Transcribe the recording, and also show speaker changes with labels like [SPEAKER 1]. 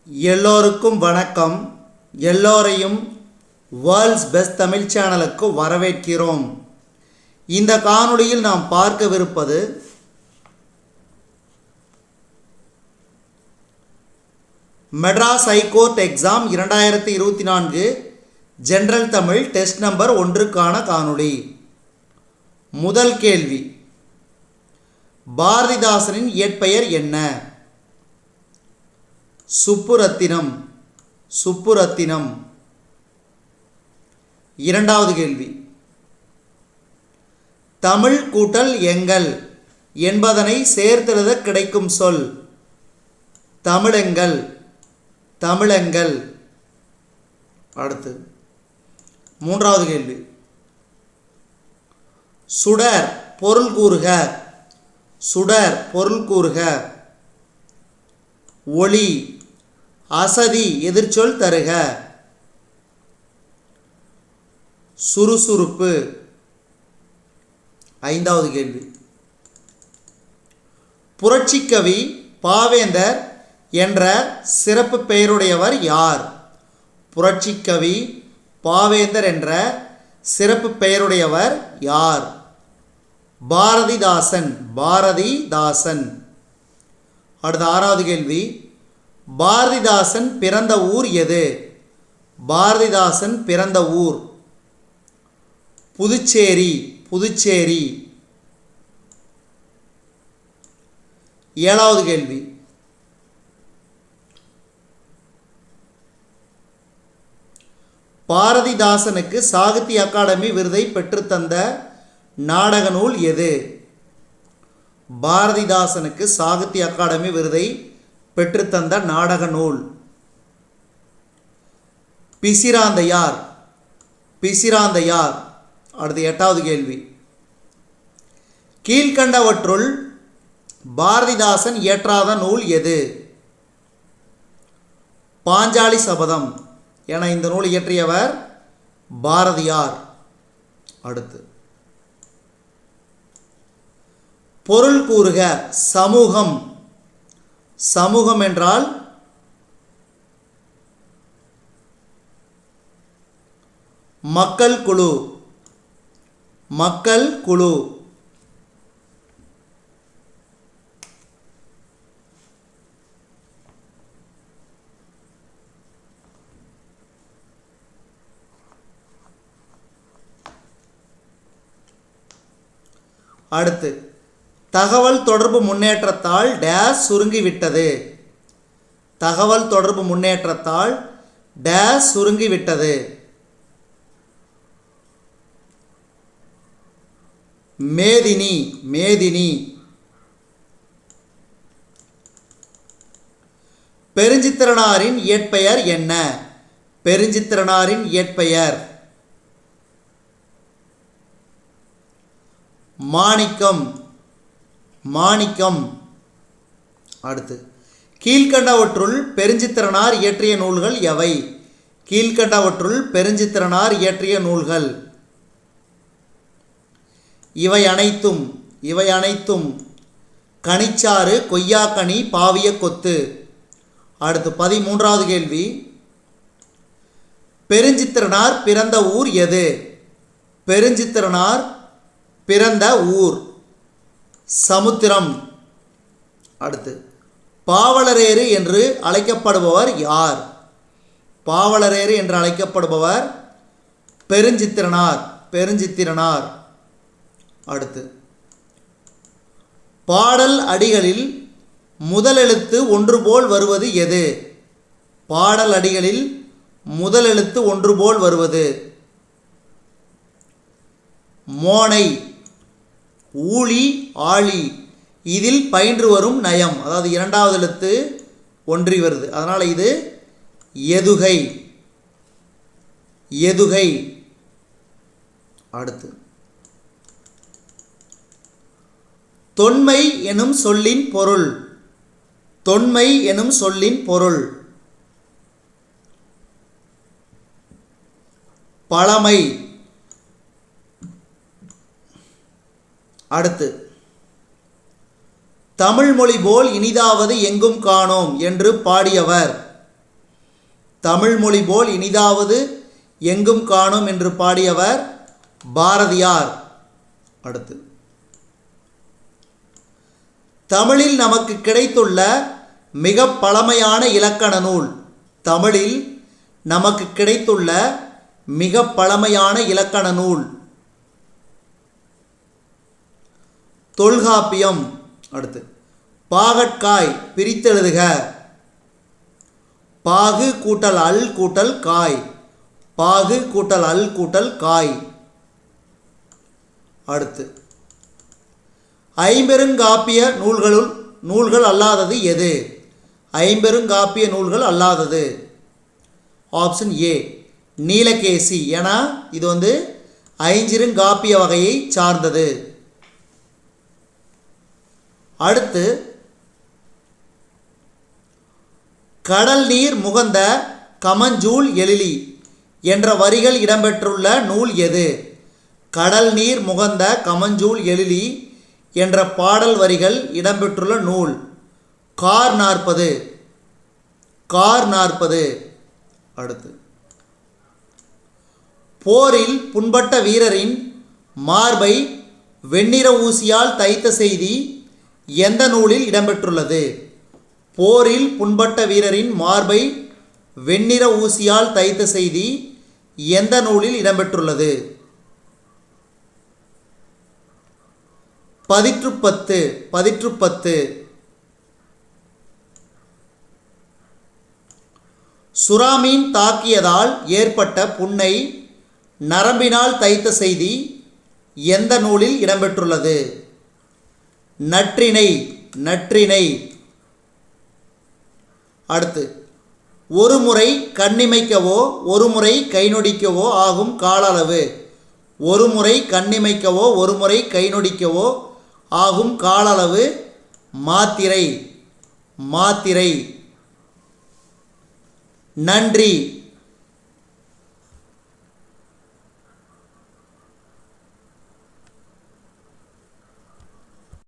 [SPEAKER 1] எல்லோருக்கும் வணக்கம். எல்லோரையும் வேர்ல்ட்ஸ் பெஸ்ட் தமிழ் சேனலுக்கு வரவேற்கிறோம். இந்த காணொளியில் நாம் பார்க்கவிருப்பது Madras high court exam 2024 general Tamil test number 1க்கான காணொளி. முதல் கேள்வி, பாரதிதாசனின் இயற்பெயர் என்ன? சுப்புரத்தினம். சுப்புரத்தினம். இரண்டாவது கேள்வி, தமிழ் கூட்டல் எங்கள் என்பதனை சேர்த்தெழுத கிடைக்கும் சொல்? தமிழெங்கள். தமிழெங்கள். அடுத்து மூன்றாவது கேள்வி, சுடர் பொருள் கூறுக. சுடர் பொருள் கூறுக. ஒளி. அசதி எதிர்ச்சொல் தருக. சுறுசுறுப்பு. ஐந்தாவது கேள்வி, புரட்சிக்கவி பாவேந்தர் என்ற சிறப்பு பெயருடையவர் யார்? புரட்சிக்கவி பாவேந்தர் என்ற சிறப்பு பெயருடையவர் யார்? பாரதிதாசன். பாரதிதாசன். அடுத்த ஆறாவது கேள்வி, பாரதிதாசன் பிறந்த ஊர் எது? பாரதிதாசன் பிறந்த ஊர் புதுச்சேரி. புதுச்சேரி. ஏழாவது கேள்வி, பாரதிதாசனுக்கு சாகித்ய அகாடமி விருதை பெற்றுத்தந்த நாடக நூல் எது? பாரதிதாசனுக்கு சாகித்ய அகாடமி விருதை பெற்றுத்தந்த நாடக நூல் பிசிராந்தையார். பிசிராந்தையார். அடுத்து எட்டாவது கேள்வி, கீழ்கண்டவற்றுள் பாரதிதாசன் இயற்றாத நூல் எது? பாஞ்சாலி சபதம் என இந்த நூல் இயற்றியவர் பாரதியார். அடுத்து பொருள் கூறுக. சமூகம். சமூகம் என்றால் மக்கள் குழு. மக்கள் குழு. அடுத்து தகவல் தொடர்பு முன்னேற்றத்தால் டேஸ் சுருங்கிவிட்டது. தகவல் தொடர்பு முன்னேற்றத்தால் டேஸ் சுருங்கிவிட்டது. மேதினி. மேதினி. பெருஞ்சித்திரனாரின் இயற்பெயர் என்ன? பெருஞ்சித்திரனாரின் இயற்பெயர் மாணிக்கம். மாணிக்கம். அடுத்து கீழ்கண்டவற்றுள் பெருஞ்சித்திரனார் இயற்றிய நூல்கள் எவை? கீழ்கண்டவற்றுள் பெருஞ்சித்திரனார் இயற்றிய நூல்கள் இவை அனைத்தும். இவை அனைத்தும் கனிச்சாறு, கொய்யாக்கனி, பாவிய கொத்து. அடுத்து 13வது கேள்வி, பெருஞ்சித்திரனார் பிறந்த ஊர் எது? பெருஞ்சித்திரனார் பிறந்த ஊர் சமுத்திரம். அடுத்து பாவலரேறு என்று அழைக்கப்படுபவர் யார்? பாவலரேறு என்று அழைக்கப்படுபவர் பெருஞ்சித்திரனார். பெருஞ்சித்திரனார். அடுத்து பாடல் அடிகளில் முதல் எழுத்து ஒன்று போல் வருவது எது? பாடல் அடிகளில் முதல் எழுத்து ஒன்று போல் வருவது மோனை. ஊழி, ஆழி. இதில் பயின்று வரும் நயம். அதாவது இரண்டாவது எழுத்து ஒன்றி வருது, அதனால் இது எதுகை. எதுகை. அடுத்து தொன்மை எனும் சொல்லின் பொருள். தொன்மை எனும் சொல்லின் பொருள் பழமை. அடுத்து தமிழ் மொழி போல் இனிதாவது எங்கும் காணோம் என்று பாடியவர் தமிழ் மொழி போல் இனிதாவது எங்கும் காணோம் என்று பாடியவர் பாரதியார். அடுத்து, தமிழில் நமக்கு கிடைத்துள்ள மிக பழமையான இலக்கண நூல். தமிழில் நமக்கு கிடைத்துள்ள மிக பழமையான இலக்கண நூல் தொல்காப்பியம். அடுத்து, பாகற்காய் பிரித்தெழுதுக. பாகு கூட்டல் அல் கூட்டல் காய். பாகு கூட்டல் அல் கூட்டல் காய். அடுத்து, ஐம்பெருங்காப்பிய நூல்கள் அல்லாதது எது? ஐம்பெருங்காப்பிய நூல்கள் அல்லாதது ஆப்ஷன் ஏ நீலகேசி. ஏன்னா இது ஐஞ்சிருங்காப்பிய வகையை சார்ந்தது. அடுத்து, கடல் நீர் முகந்த கமஞ்சூல் எழிலி என்ற வரிகள் இடம்பெற்றுள்ள நூல் எது? கடல் நீர் முகந்த கமஞ்சூல் எழிலி என்ற பாடல் வரிகள் இடம்பெற்றுள்ள நூல் கார் 40. கார் 40. அடுத்து, போரில் புண்பட்ட வீரரின் மார்பை வெண்ணிற ஊசியால் தைத்த செய்தி எந்த நூலில் இடம்பெற்றுள்ளது? போரில் புண்பட்ட வீரரின் மார்பை வெண்ணிற ஊசியால் தைத்த செய்தி எந்த நூலில் இடம்பெற்றுள்ளது? பதிற்றுப்பத்து. பதிற்றுப்பத்து. சுறாமீன் தாக்கியதால் ஏற்பட்ட புண்ணை நரம்பினால் தைத்த செய்தி எந்த நூலில் இடம்பெற்றுள்ளது? நற்றிணை. நற்றிணை. அடுத்து, ஒரு முறை கண்ணிமைக்கவோ ஒரு முறை கை நொடிக்கவோ ஆகும் கால அளவு. ஒரு முறை கண்ணிமைக்கவோ ஒரு முறை கை நொடிக்கவோ ஆகும் கால அளவு மாத்திரை. மாத்திரை. நன்றி.